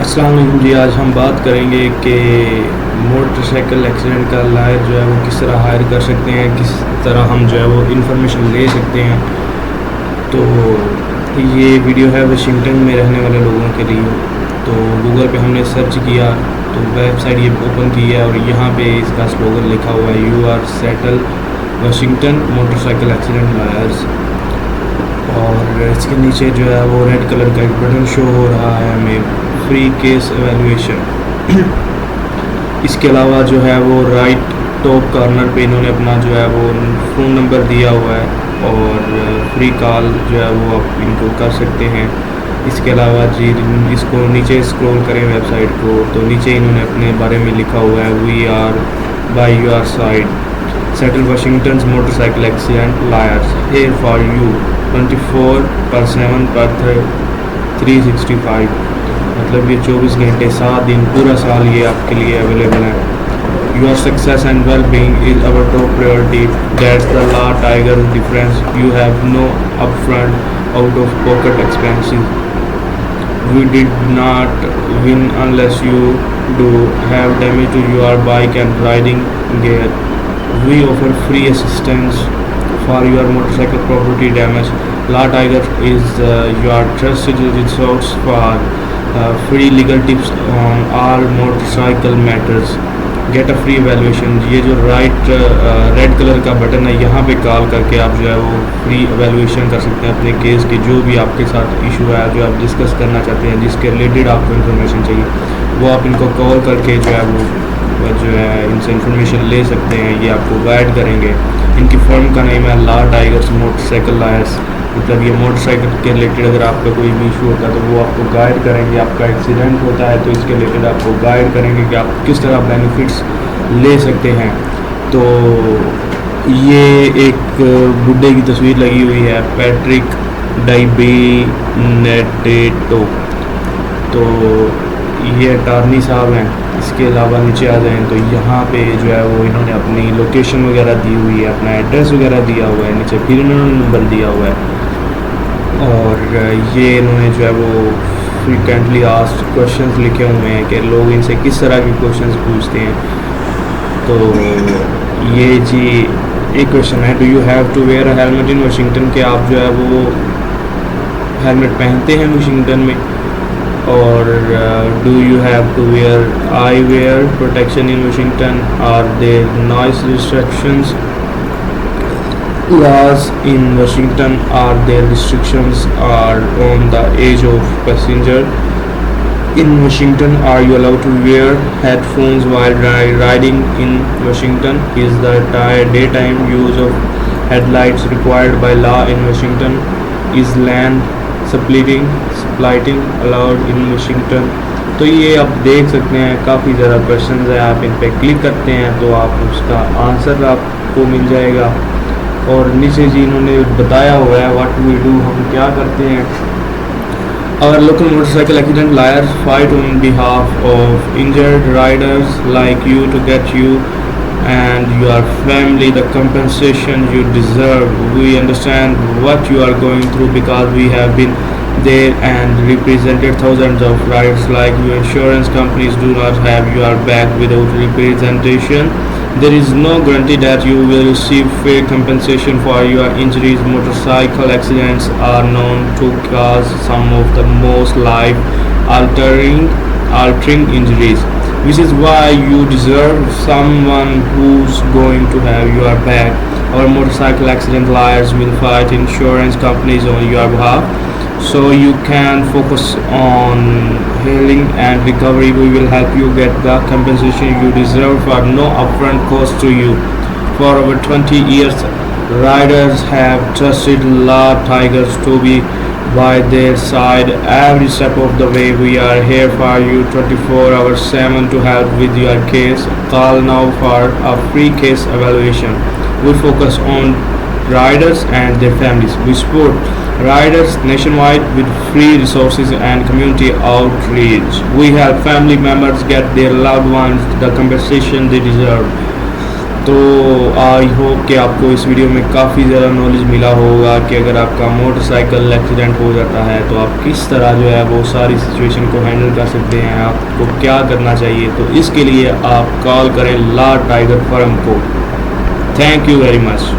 अस्सलाम वालेकुम जी। आज हम बात करेंगे कि मोटरसाइकिल एक्सीडेंट का लायर जो है वो किस तरह हायर कर सकते हैं, किस तरह हम जो है वो इन्फॉर्मेशन ले सकते हैं। तो ये वीडियो है वाशिंगटन में रहने वाले लोगों के लिए। तो गूगल पे हमने सर्च किया तो वेबसाइट ये ओपन की है और यहाँ पे इसका स्लोगन लिखा हुआ है, you are Seattle Washington motorcycle accident lawyers. और इसके नीचे जो है वो रेड कलर का एक बटन शो हो रहा है हमें, फ्री केस एवेलुएशन। इसके अलावा जो है वो राइट टॉप कॉर्नर पे इन्होंने अपना जो है वो फ़ोन नंबर दिया हुआ है और फ्री कॉल जो है वो आप इनको कर सकते हैं। इसके अलावा जी इसको नीचे स्क्रॉल करें वेबसाइट को तो नीचे इन्होंने अपने बारे में लिखा हुआ है, we are by your side, Seattle Washington motorcycle accident lawyers here for you 24/7 पर 365। मतलब ये 24 घंटे 7 दिन पूरा साल ये आपके लिए अवेलेबल है। Your success and well being is our top priority, that's the law tiger difference, you have no upfront out of pocket expenses, we did not win unless you do have damage to your bike and riding gear. We offer free assistance for your motorcycle property damage. La Tiger is your trusted resource for free legal tips on all motorcycle matters. Get a free evaluation. ये जो red colour का button है यहाँ पे call करके आप जो है वो फ्री एवेलुएशन कर सकते हैं अपने केस के, जो भी आपके साथ इशू है, जो आप डिस्कस करना चाहते हैं, जिसके रिलेटेड आपको इन्फॉर्मेशन चाहिए, वो आप इनको कॉल करके जो है वो जो है इनसे इन्फॉर्मेशन ले सकते हैं। ये आपको गाइड करेंगे। इनकी फर्म का नेम है ला टाइगर्स मोटरसाइकिल लायर्स। मतलब ये मोटरसाइकिल के रिलेटेड अगर आपका कोई भी इशू होता है तो वो आपको गाइड करेंगे। आपका एक्सीडेंट होता है तो इसके रिलेटेड आपको गाइड करेंगे कि आप किस तरह बेनिफिट्स ले सकते हैं। तो ये एक बुड्ढे की तस्वीर लगी हुई है, पैट्रिक डाइबेनेटेटो। तो ये अटारनी साहब हैं। इसके अलावा नीचे आ जाएं तो यहाँ पे जो है वो इन्होंने अपनी लोकेशन वगैरह दी हुई है, अपना एड्रेस वगैरह दिया हुआ है, नीचे फिर इन्होंने नंबर दिया हुआ है। और ये इन्होंने जो है वो फ्रीक्वेंटली आस्क्ड क्वेश्चंस लिखे हुए हैं कि लोग इनसे किस तरह के क्वेश्चंस पूछते हैं। तो ये जी एक क्वेश्चन है, do you have to wear a helmet in Washington, के आप जो है वो हेलमेट पहनते हैं वाशिंगटन में। और do you have to wear eyewear protection in Washington, are there noise restrictions laws in Washington, are there restrictions are on the age of passenger in Washington, are you allowed to wear headphones while riding in Washington, is the daytime use of headlights required by law in Washington, is land splitting allowed in Washington। तो ये आप देख सकते हैं काफ़ी ज़्यादा question है। आप इन पे क्लिक करते हैं तो आप उसका आंसर आपको मिल जाएगा। और नीचे जी इन्होंने बताया हुआ है व्हाट वी डू, हम क्या करते हैं। Our local motorcycle accident lawyers fight on behalf of injured riders like you to get you and your family the compensation you deserve. We understand what you are going through because we have been there and represented thousands of riders like you. Insurance companies do not have your back without representation. There is no guarantee that you will receive fair compensation for your injuries. Motorcycle accidents are known to cause some of the most life-altering injuries, which is why you deserve someone who's going to have your back. Our motorcycle accident lawyers will fight insurance companies on your behalf so you can focus on healing and recovery. We will help you get the compensation you deserve for no upfront cost to you. For over 20 years, riders have trusted La Tigers to be by their side every step of the way. We are here for you 24/7 to help with your case. Call now for a free case evaluation. We focus on riders and their families. We support riders nationwide with free resources and community outreach. We help family members get their loved ones the compensation they deserve. तो I hope कि आपको इस video में काफ़ी ज़्यादा knowledge मिला होगा कि अगर आपका मोटरसाइकिल एक्सीडेंट हो जाता है तो आप किस तरह जो है वो सारी सिचुएशन को हैंडल कर सकते हैं, आपको क्या करना चाहिए। तो इसके लिए आप कॉल करें ला टाइगर फर्म को। Thank you very much.